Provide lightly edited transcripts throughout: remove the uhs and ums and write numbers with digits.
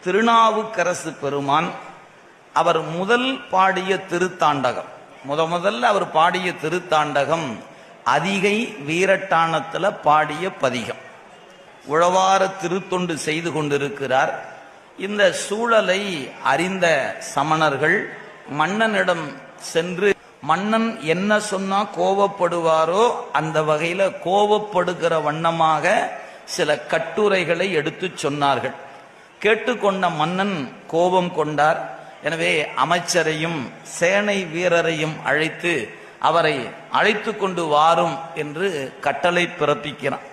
திருநாவுக்கரசு பெருமான் அவர் முதல் பாடிய திருத்தாண்டகம், முதல்ல அவர் பாடிய திருத்தாண்டகம் அதிகை வீரட்டானத்தில் பாடிய பதிகம். உழவார திருத்தொண்டு செய்து கொண்டிருக்கிறார். இந்த சூழலை அறிந்த சமணர்கள் மன்னனிடம் சென்று, மன்னன் என்ன சொன்னா கோபப்படுவாரோ அந்த வகையில கோபப்படுகிற வண்ணமாக சில கட்டுரைகளை எடுத்து சொன்னார்கள். கேட்டுக்கொண்ட மன்னன் கோபம் கொண்டார். எனவே அமைச்சரையும் சேனை வீரரையும் அழைத்து அவரை அழைத்து கொண்டு வாரும் என்று கட்டளை பிறப்பிக்கிறான்.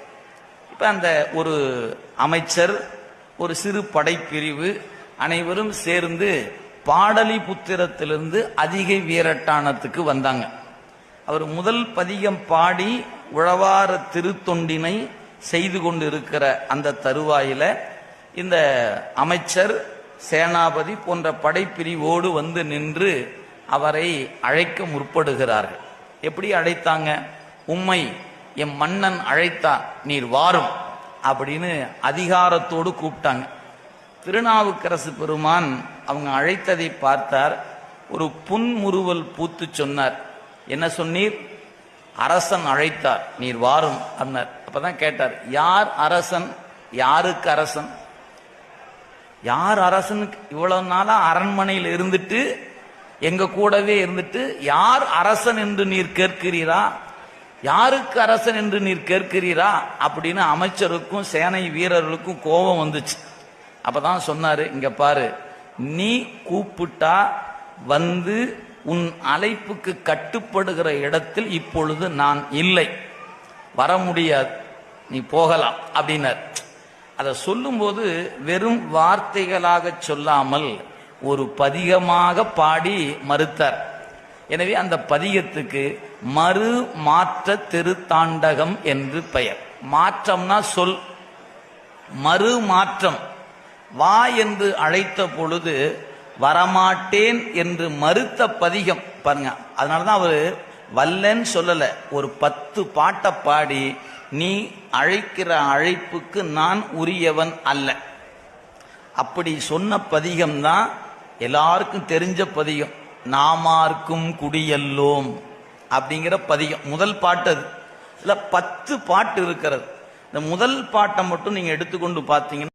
இப்ப அந்த ஒரு அமைச்சர், ஒரு சிறு படைப்பிரிவு அனைவரும் சேர்ந்து பாடலிபுத்திரத்திலிருந்து அதிகை வீரட்டானத்துக்கு வந்தாங்க. அவர் முதல் பதிகம் பாடி உழவார திருத்தொண்டினை செய்து கொண்டு இருக்கிற அந்த தருவாயில இந்த அமைச்சர், சேனாபதி போன்ற படைப்பிரிவோடு வந்து நின்று அவரை அழைக்க முற்படுகிறார்கள். எப்படி அழைத்தாங்க? உம்மை என் மன்னன் அழைத்தா, நீர் வாரும் அப்படின்னு அதிகாரத்தோடு கூப்பிட்டாங்க. திருநாவுக்கரசு பெருமான் அவங்க அழைத்ததை பார்த்தார். ஒரு புன்முறுவல் பூத்து சொன்னார். என்ன சொன்னீர்? அரசன் அழைத்தார், நீர் வாரும் அன்னார். அப்பதான் கேட்டார், யார் அரசன்? யாருக்கு அரசன்? யார் அரசனுக்கு? இவ்வளவு நாளா அரண்மனையில் இருந்துட்டு, எங்க கூடவே இருந்துட்டு, யார் அரசன் என்று நீர் கேட்கிறீரா? யாருக்கு அரசன் என்று நீர் கேட்கிறீரா அப்படின்னு அமைச்சருக்கும் சேனை வீரர்களுக்கும் கோபம் வந்துச்சு. அப்பதான் சொன்னாரு, இங்க பாரு, நீ கூப்பிட்டா வந்து உன் அழைப்புக்கு கட்டுப்படுகிற இடத்தில் இப்பொழுது நான் இல்லை, வர முடியாது, நீ போகலாம் அப்படின்னார். அதை சொல்லும்போது வெறும் வார்த்தைகளாக சொல்லாமல் ஒரு பதிகமாக பாடி மறுத்தார். எனவே அந்த பதிகத்துக்கு மறு மாற்ற திருத்தாண்டகம் என்று பெயர். மாற்றம்னா சொல், மறு மாற்றம். வா என்று அழைத்த பொழுது வரமாட்டேன் என்று மறுத்த பதிகம் பாருங்க. அதனாலதான் அவரு வல்லன்னு சொல்லல, ஒரு 10 பாட்டை பாடி நீ அழைக்கிற அழைப்புக்கு நான் உரியவன் அல்ல அப்படி சொன்ன பதிகம் தான் எல்லாருக்கும் தெரிஞ்ச பதிகம். நாமார்க்கும் குடியல்லோம் அப்படிங்கிற பதிகம் முதல் பாட்டு. அது இல்ல 10 பாட்டு இருக்கிறது. இந்த முதல் பாட்டை மட்டும் நீங்க எடுத்துக்கொண்டு பார்த்தீங்கன்னா